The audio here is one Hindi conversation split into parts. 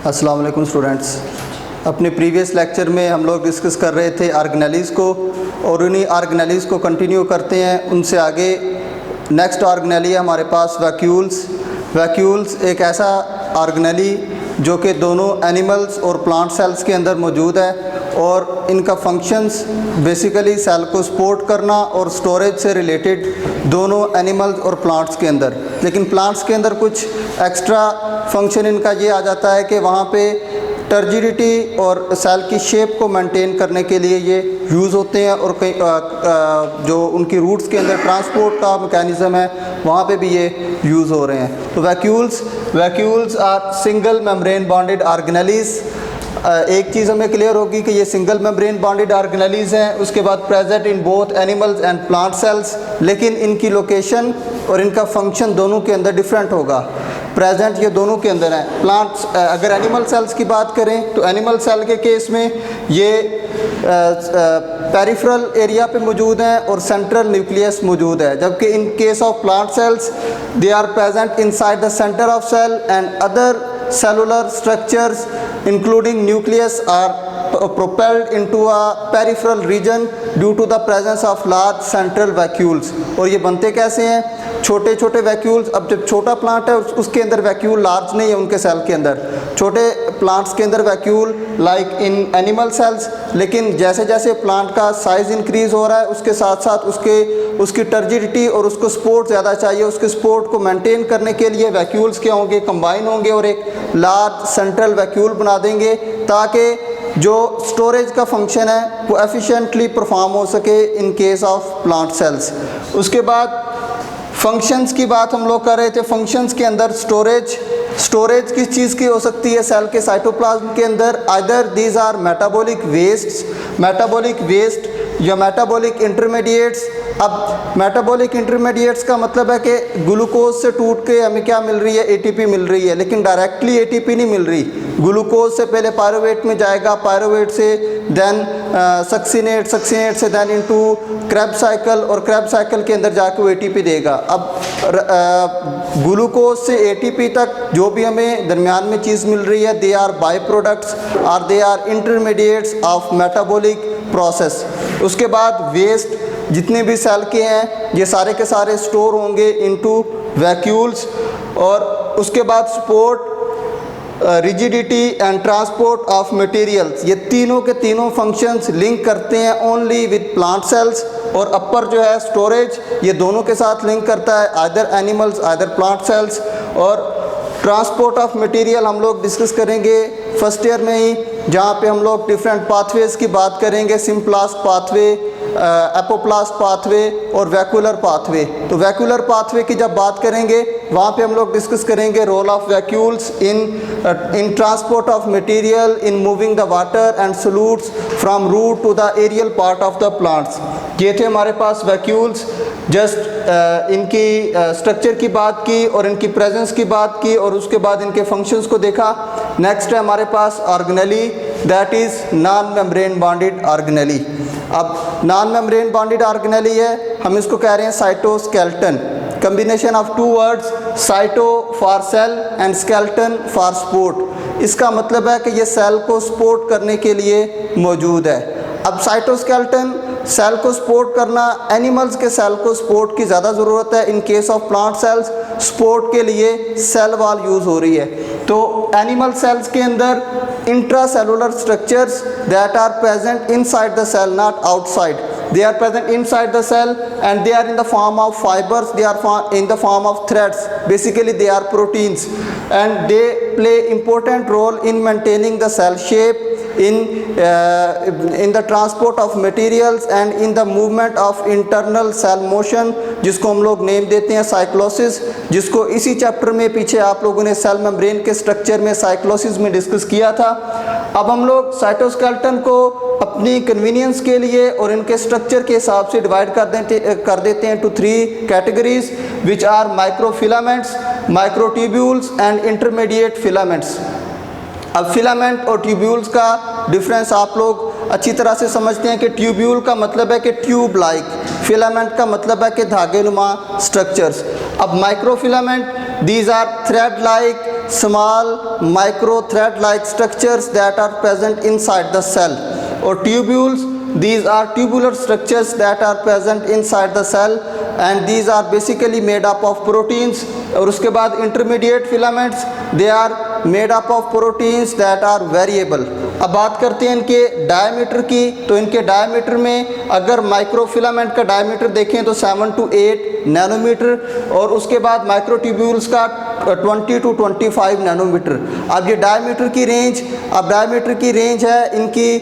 अस्सलाम वालेकुम स्टूडेंट्स। अपने प्रीवियस लेक्चर में हम लोग डिस्कस कर रहे थे ऑर्गेनेलीज़ को, और उन्हीं ऑर्गेनेलीज़ को कंटिन्यू करते हैं। उनसे आगे नेक्स्ट ऑर्गेनेली है हमारे पास वैक्यूल्स। वैक्यूल्स एक ऐसा ऑर्गेनेली जो कि दोनों एनिमल्स और प्लांट सेल्स के अंदर मौजूद है, और इनका फंक्शंस बेसिकली सेल को सपोर्ट करना और स्टोरेज से रिलेटेड दोनों एनिमल्स और प्लांट्स के अंदर। लेकिन प्लांट्स के अंदर कुछ एक्स्ट्रा फंक्शन इनका ये आ जाता है कि वहाँ पे टर्जिडिटी और सेल की शेप को मेंटेन करने के लिए ये यूज़ होते हैं, और कई जो उनकी रूट्स के अंदर ट्रांसपोर्ट का मैकेनिज़्म है वहाँ पे भी ये यूज़ हो रहे हैं। तो vacuoles are single membrane bonded organelles. एक चीज़ हमें क्लियर होगी कि ये सिंगल मेम्ब्रेन बॉन्डेड ऑर्गेनेलीज़ हैं, उसके बाद present in both animals and plant cells, लेकिन इनकी लोकेशन और इनका फंक्शन दोनों के अंदर डिफरेंट होगा। प्रेजेंट ये दोनों के अंदर हैं। प्लांट्स अगर एनिमल सेल्स की बात करें तो एनिमल सेल के केस में ये पेरिफेरल एरिया पे मौजूद हैं और सेंट्रल न्यूक्लियस मौजूद है, जबकि in case of plant cells they are present inside the centre of cell and other cellular structures including nucleus are propelled into a peripheral region due to the presence of large central vacuoles। और ये बनते कैसे हैं? छोटे छोटे वैक्यूल्स। अब जब छोटा प्लांट है उसके अंदर वैक्यूल लार्ज नहीं है, उनके सेल के अंदर छोटे प्लांट्स के अंदर vacuole like in animal cells, लेकिन जैसे जैसे प्लांट का साइज़ इंक्रीज़ हो रहा है उसके साथ साथ उसकी टर्जिडिटी और उसको सपोर्ट ज़्यादा चाहिए। उसके सपोर्ट को मेंटेन करने के लिए वैक्यूल्स क्या होंगे, कंबाइन होंगे और एक लार्ज सेंट्रल वैक्यूल बना देंगे, ताकि जो स्टोरेज का फंक्शन है वो एफिशिएंटली परफॉर्म हो सके इन केस ऑफ प्लांट सेल्स। उसके बाद फंक्शंस की बात हम लोग कर रहे थे। फंक्शंस के अंदर स्टोरेज किस चीज़ की हो सकती है सेल के साइटोप्लाज्म के अंदर? Either these are metabolic waste या मेटाबॉलिक इंटरमीडिएट्स। अब मेटाबॉलिक इंटरमीडिएट्स का मतलब है कि ग्लूकोज से टूट के हमें क्या मिल रही है, एटीपी मिल रही है, लेकिन डायरेक्टली एटीपी नहीं मिल रही। ग्लूकोज से पहले पायरुवेट में जाएगा, पायरुवेट से देन सक्सिनेट से देन इनटू क्रेब्स साइकिल, और क्रेब्स साइकिल के अंदर जाके वो एटीपी देगा। अब ग्लूकोज से एटीपी तक जो भी हमें दरमियान में चीज़ मिल रही है, दे आर बाई प्रोडक्ट्स और they are intermediates of metabolic process. उसके बाद वेस्ट जितने भी सेल के हैं ये सारे के सारे स्टोर होंगे इनटू वैक्यूल्स। और उसके बाद support, rigidity and transport of materials, ये तीनों के तीनों फंक्शंस लिंक करते हैं ओनली विद प्लांट सेल्स। और अपर जो है स्टोरेज, ये दोनों के साथ लिंक करता है, either animals either plant cells. और ट्रांसपोर्ट ऑफ मटेरियल हम लोग डिस्कस करेंगे फर्स्ट ईयर में ही, जहाँ पे हम लोग डिफरेंट पाथवेज की बात करेंगे, सिम्प्लास्ट पाथवे, एपोप्लास्ट पाथवे और वैक्यूलर पाथवे। तो वैक्यूलर पाथवे की जब बात करेंगे वहाँ पे हम लोग डिस्कस करेंगे role of vacuoles in transport of material in moving the water and solutes from root to the aerial part of the plants. ये थे हमारे पास वैक्यूल्स। जस्ट इनकी स्ट्रक्चर की बात की और इनकी प्रेजेंस की बात की, और उसके बाद इनके फंक्शंस को देखा। नेक्स्ट है हमारे पास organelle, that is non membrane bonded organelle. अब नॉन मेम्ब्रेन बॉन्डेड ऑर्गेनेली है, हम इसको कह रहे हैं cytoskeleton. Combination of two words, cyto for cell and skeleton for support. इसका मतलब है कि ये सेल को सपोर्ट करने के लिए मौजूद है। अब साइटोस्केलेटन सेल को सपोर्ट करना, एनिमल्स के सेल को सपोर्ट की ज़्यादा ज़रूरत है। इन case of plant sales support के लिए सेल वॉल यूज़ हो रही है। तो एनिमल सेल्स के अंदर intracellular structures that are present inside the cell, not outside. They are present inside the cell and they are in the form of fibers, they are in the form of threads. Basically they are proteins and they play important role in maintaining the cell shape, in the transport of materials and in the movement of internal cell motion, जिसको हम लोग नेम देते हैं साइक्लोसिस, जिसको इसी चैप्टर में पीछे आप लोगों ने सेल मेम्ब्रेन के स्ट्रक्चर में साइक्लोसिस में डिस्कस किया था। अब हम लोग साइटोस्केलेटन को अपनी कन्वीनियंस के लिए और इनके स्ट्रक्चर के हिसाब से डिवाइड कर देते हैं to 3 categories, which are microfilaments, microtubules and intermediate filaments. अब फिलामेंट और ट्यूब्यूल्स का डिफरेंस आप लोग अच्छी तरह से समझते हैं कि ट्यूब्यूल का मतलब है कि ट्यूब लाइक, फिलामेंट का मतलब है कि धागे नुमा स्ट्रक्चर्स। अब microfilament, these are thread like small micro thread like structures that are present inside the cell. Or tubules, these are tubular structures that are present inside the cell and these are basically made up of proteins. और उसके बाद intermediate filaments, they are made up of proteins that are variable. अब बात करते हैं इनके डायमीटर की, तो इनके डायमीटर में अगर माइक्रोफिलामेंट का डायमीटर देखें तो 7 to 8 नैनोमीटर और उसके बाद माइक्रोट्यूब्यूल्स का 20 to 25 नैनोमीटर। अब ये डायमीटर की रेंज, अब डायमीटर की रेंज है इनकी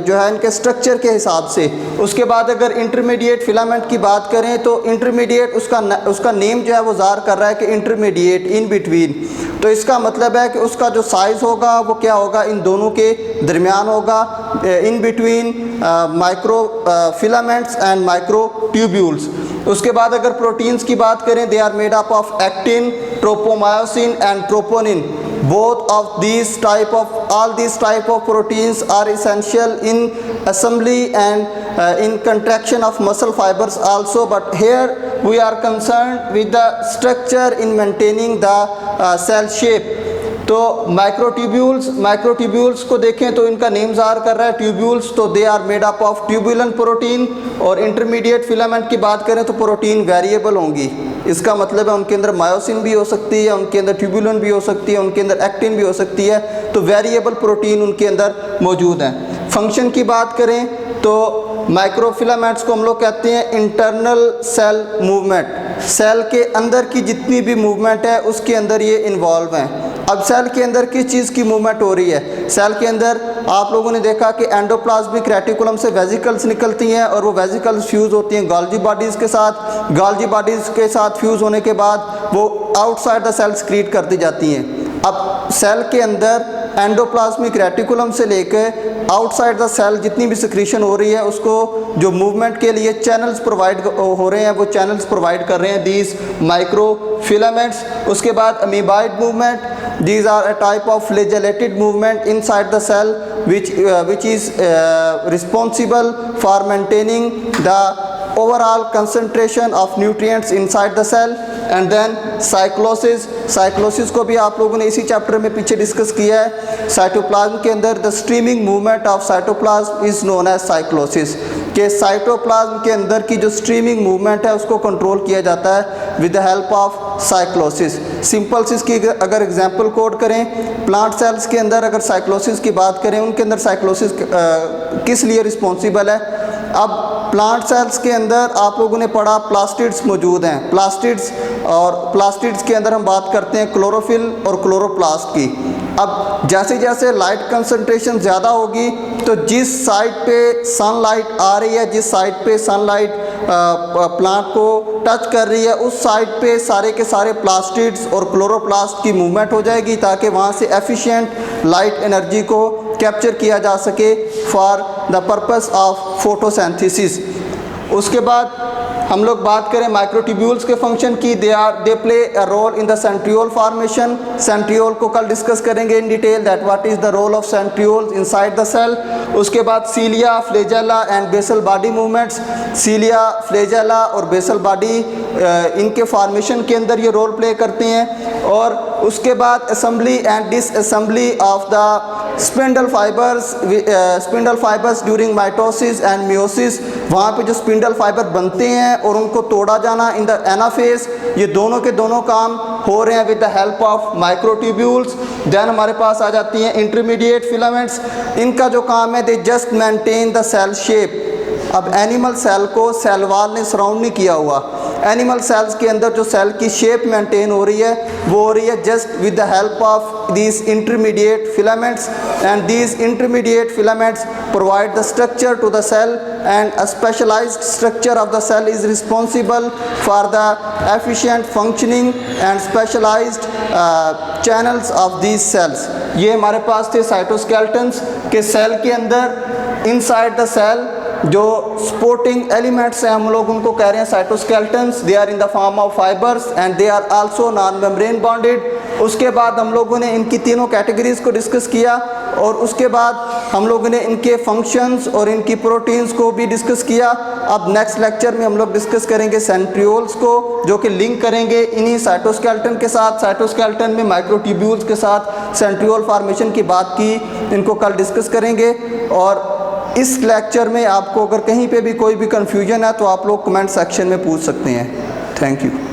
जो है इनके स्ट्रक्चर के हिसाब से। उसके बाद अगर इंटरमीडिएट फिलामेंट की बात करें तो इंटरमीडिएट उसका नेम जो है वो ज़ाहिर कर रहा है कि इंटरमीडिएट, इन बिटवीन। तो इसका मतलब है कि उसका जो साइज़ होगा वो क्या होगा, इन दोनों के दरमियान होगा, in between microfilaments and microtubules. उसके बाद अगर प्रोटीन्स की बात करें, they are made up of actin, tropomyosin and troponin. Both of these type of, all these type of proteins are essential in assembly and in contraction of muscle fibers also, but here we are concerned with the structure in maintaining the cell shape. तो माइक्रोट्यूब्यूल्स को देखें तो इनका नेम ज़ाहिर कर रहा है ट्यूब्यूल्स, तो they are made up of tubulin protein. और इंटरमीडिएट फिलामेंट की बात करें तो प्रोटीन वेरिएबल होंगी। इसका मतलब है उनके अंदर मायोसिन भी हो सकती है, उनके अंदर ट्यूबुलन भी हो सकती है, उनके अंदर एक्टिन भी हो सकती है, तो वेरिएबल प्रोटीन उनके अंदर मौजूद हैं। फंक्शन की बात करें तो माइक्रोफिलामेंट्स को हम लोग कहते हैं इंटरनल सेल मूवमेंट। सेल के अंदर की जितनी भी मूवमेंट है उसके अंदर ये इन्वॉल्व हैं। अब सेल के अंदर किस चीज़ की मूवमेंट हो रही है? सेल के अंदर आप लोगों ने देखा कि एंडोप्लाज्मिक रेटिकुलम से वेजिकल्स निकलती हैं और वो वेजिकल्स फ्यूज़ होती हैं गोल्जी बॉडीज़ के साथ। गोल्जी बॉडीज़ के साथ फ्यूज़ होने के बाद वो आउटसाइड द सेल सक्रीट कर दी जाती हैं। अब सेल के अंदर एंडोप्लाज्मिक रेटिकुलम से लेकर आउटसाइड द सेल जितनी भी सिक्रीशन हो रही है उसको जो मूवमेंट के लिए चैनल्स प्रोवाइड हो रहे हैं वो चैनल्स प्रोवाइड कर रहे हैं दीज माइक्रोफिलामेंट्स। उसके बाद amoeboid movement, these are a type of flagellated movement inside the cell which is responsible for maintaining the overall concentration of nutrients inside the cell. And then cyclosis को भी आप लोगों ने इसी चैप्टर में पीछे डिस्कस किया है। साइटोप्लाज्म के अंदर the streaming movement of cytoplasm is known as cyclosis, के साइटोप्लाज्म के अंदर की जो स्ट्रीमिंग मूवमेंट है उसको कंट्रोल किया जाता है with the help of cyclosis. Simple सिस की अगर एग्जांपल कोड करें, प्लांट सेल्स के अंदर अगर साइक्लोसिस की बात करें, उनके अंदर साइक्लोसिस किस लिए रिस्पॉन्सिबल है? अब प्लांट सेल्स के अंदर आप लोगों ने पढ़ा प्लास्टिड्स मौजूद हैं, प्लास्टिड्स, और प्लास्टिड्स के अंदर हम बात करते हैं क्लोरोफिल और क्लोरोप्लास्ट की। अब जैसे जैसे लाइट कंसंट्रेशन ज़्यादा होगी तो जिस साइड पे सनलाइट आ रही है, जिस साइड पे सनलाइट प्लांट को टच कर रही है, उस साइड पे सारे के सारे प्लास्टिड्स और क्लोरोप्लास्ट की मूवमेंट हो जाएगी ताकि वहाँ से एफिशिएंट लाइट एनर्जी को कैप्चर किया जा सके for the purpose of photosynthesis. उसके बाद हम लोग बात करें माइक्रोट्यूब्यूल्स के फंक्शन की, they play a role in the centriole formation. Centriole को कल डिस्कस करेंगे in detail that what is the role of centrioles inside the cell. उसके बाद cilia, flagella and basal body movements, cilia, flagella और बेसल बॉडी इनके फॉर्मेशन के अंदर ये रोल प्ले करते हैं। और उसके बाद assembly and disassembly of the spindle fibres during mitosis and meiosis, वहाँ पे जो स्पिंडल फाइबर बनते हैं और उनको तोड़ा जाना इन द एनाफेज, ये दोनों के दोनों काम हो रहे हैं with the help of microtubules. Then हमारे पास आ जाती हैं इंटरमीडिएट फिलामेंट्स, इनका जो काम है they just maintain the cell shape. अब एनिमल सेल को सेल वॉल ने सराउंड नहीं किया हुआ, एनिमल सेल्स के अंदर जो सेल की शेप मेंटेन हो रही है वो हो रही है just with the help of these intermediate filaments, and these intermediate filaments provide the structure to the cell, and a specialized structure of the cell is responsible for the efficient functioning and specialized channels of these cells। ये हमारे पास थे साइटोस्केलेटन्स के सेल के अंदर इनसाइड द सेल जो सपोर्टिंग एलिमेंट्स हैं हम लोग उनको कह रहे हैं cytoskeletons. They are in the form of fibres and they are also non membrane bonded. उसके बाद हम लोगों ने इनकी तीनों कैटेगरीज को डिस्कस किया और उसके बाद हम लोगों ने इनके फंक्शंस और इनकी प्रोटीन्स को भी डिस्कस किया। अब नेक्स्ट लेक्चर में हम लोग डिस्कस करेंगे सेंट्रियोल्स को, जो कि लिंक करेंगे इन्हीं साइटोस्केलेटन के साथ। साइटोस्केलेटन में माइक्रोट्यूब्यूल्स के साथ सेंट्रियोल फॉर्मेशन की बात की, इनको कल डिस्कस करेंगे। और इस लेक्चर में आपको अगर कहीं पे भी कोई भी कन्फ्यूजन है तो आप लोग कमेंट सेक्शन में पूछ सकते हैं। Thank you.